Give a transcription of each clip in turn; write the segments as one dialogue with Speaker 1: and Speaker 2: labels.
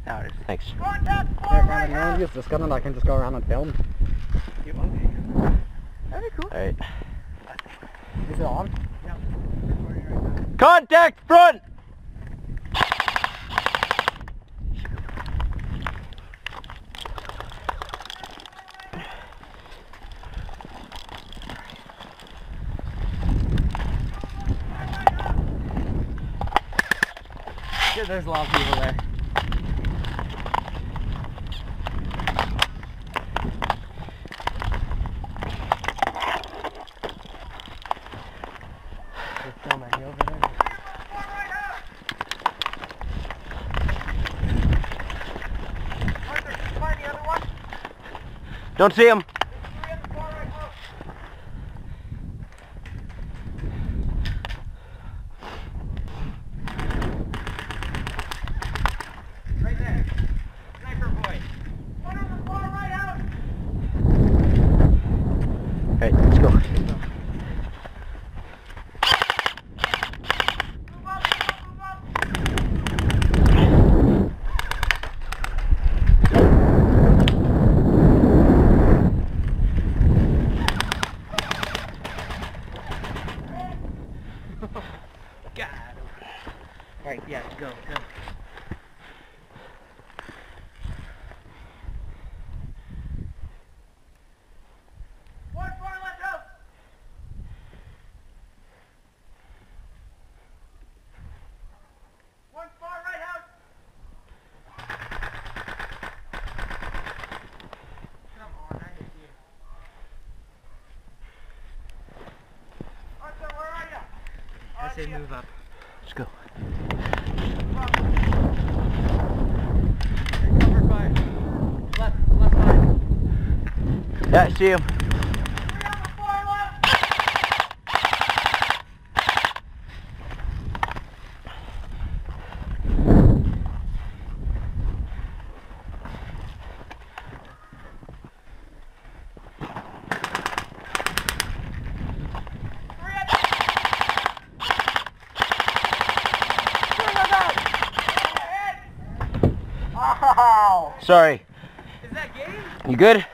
Speaker 1: Now it is.
Speaker 2: Thanks.
Speaker 3: Use this gun and I can just go around and film.
Speaker 1: That'd be cool.
Speaker 2: Alright.
Speaker 3: Is it on?
Speaker 1: Yeah.
Speaker 2: Contact front!
Speaker 1: Shit, there's a lot of people there. There's so many over there.
Speaker 2: Don't see him.
Speaker 1: Right there. Sniper boy. One on the far right out.
Speaker 2: Alright, let's go.
Speaker 1: Move up, move up, move up. God. Right, yeah, go. One far left out. One far right out. Come on, I hit you. Arthur, where are you? I say move up.
Speaker 2: Let's go.
Speaker 1: Cover fire. Left side.
Speaker 2: Yeah, I see him.
Speaker 1: Three on the far left.
Speaker 3: Ow!
Speaker 2: Sorry.
Speaker 1: Is that game?
Speaker 2: You good?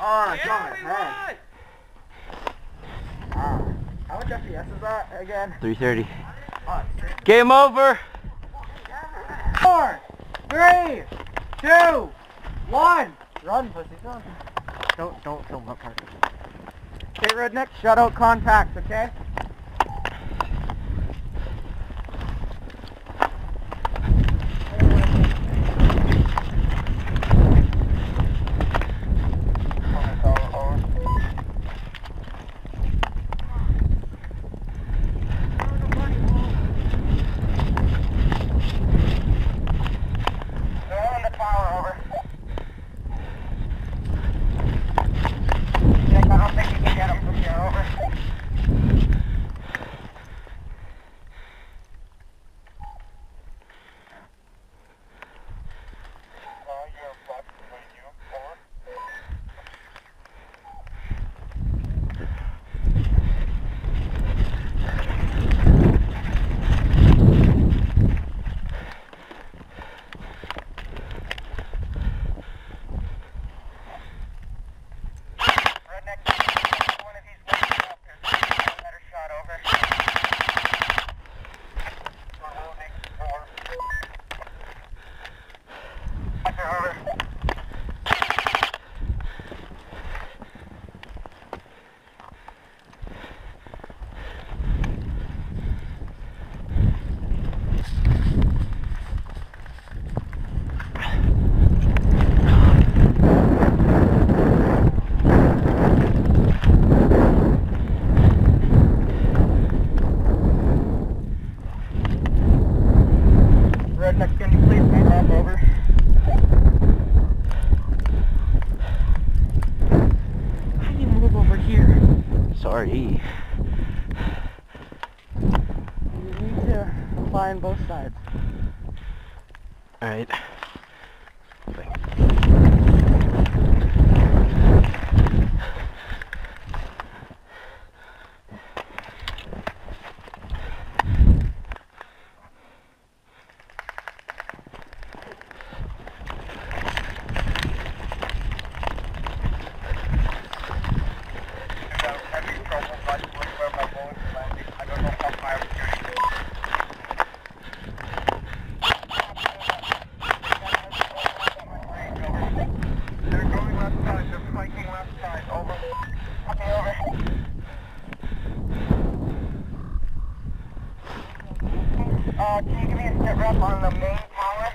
Speaker 3: Oh,
Speaker 1: Yeah, we won!
Speaker 3: How much FPS is that again?
Speaker 2: 330.
Speaker 3: Oh,
Speaker 2: Game over!
Speaker 3: 4, 3, 2, 1. Run, pussy, run. Don't film that part. Okay, redneck, shut out contacts, okay? Redneck, can you please move that over? How do you move over here?
Speaker 2: Sorry.
Speaker 3: You need to find both sides.
Speaker 2: Alright.
Speaker 3: Can you give me a sit rep on the main tower?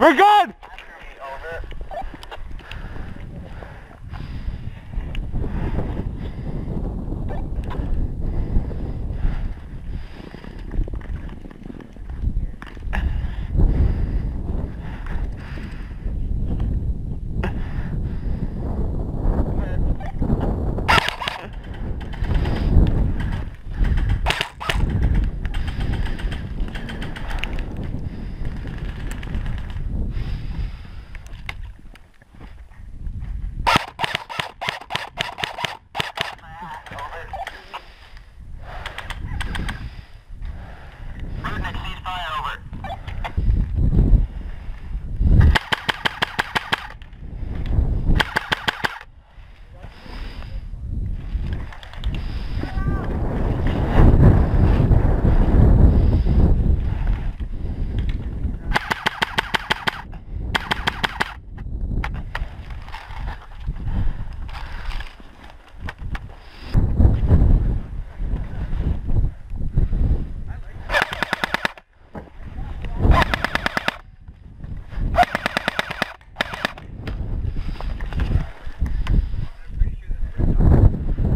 Speaker 2: We're good!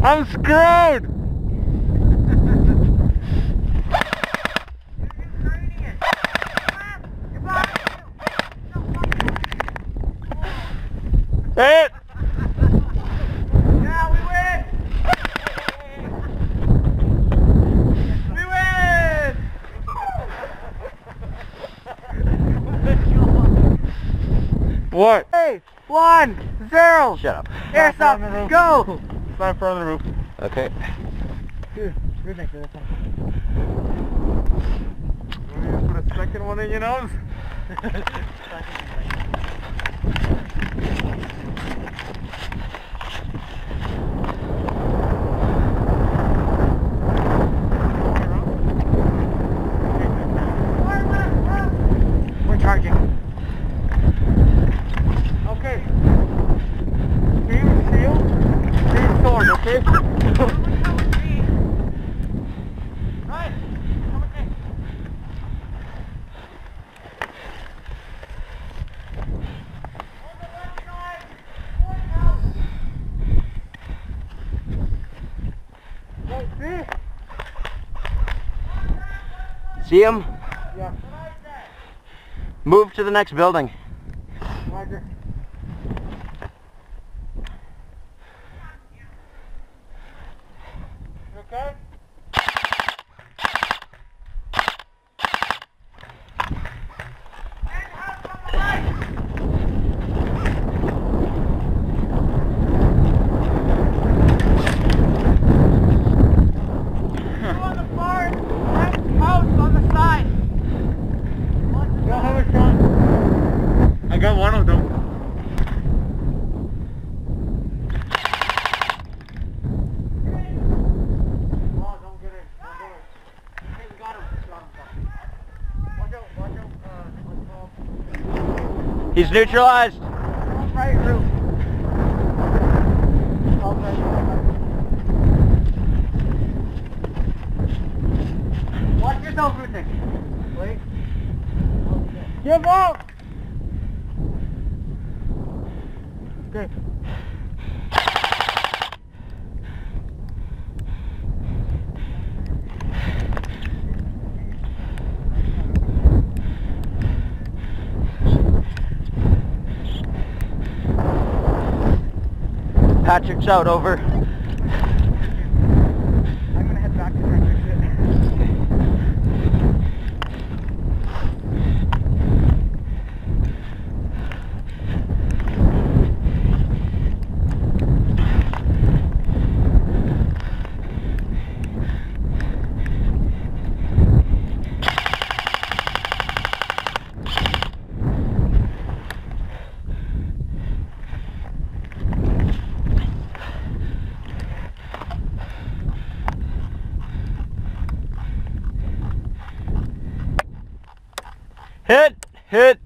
Speaker 2: I'm screwed! Hit!
Speaker 3: Yeah, we win! We win!
Speaker 2: What?
Speaker 3: 3, 1, 0!
Speaker 2: Shut up.
Speaker 3: Airsoft, go!
Speaker 2: Stand in front of the roof. Okay.
Speaker 3: Dude, we're next to this one.
Speaker 2: Put a second one in your nose.
Speaker 3: We're charging. Okay. Team shield, team sword, okay? Right. Come with me. On the left side, point out. Wait, see?
Speaker 2: See him?
Speaker 3: Yeah.
Speaker 2: Move to the next building.
Speaker 3: Roger. You okay?
Speaker 2: I got one of them. neutralized.
Speaker 3: Right roof. All right. Watch yourself with it. Wait. Give up! Okay.
Speaker 2: Patrick's out, over.
Speaker 3: I'm gonna head back to try and fix it.
Speaker 2: Hit! Hit!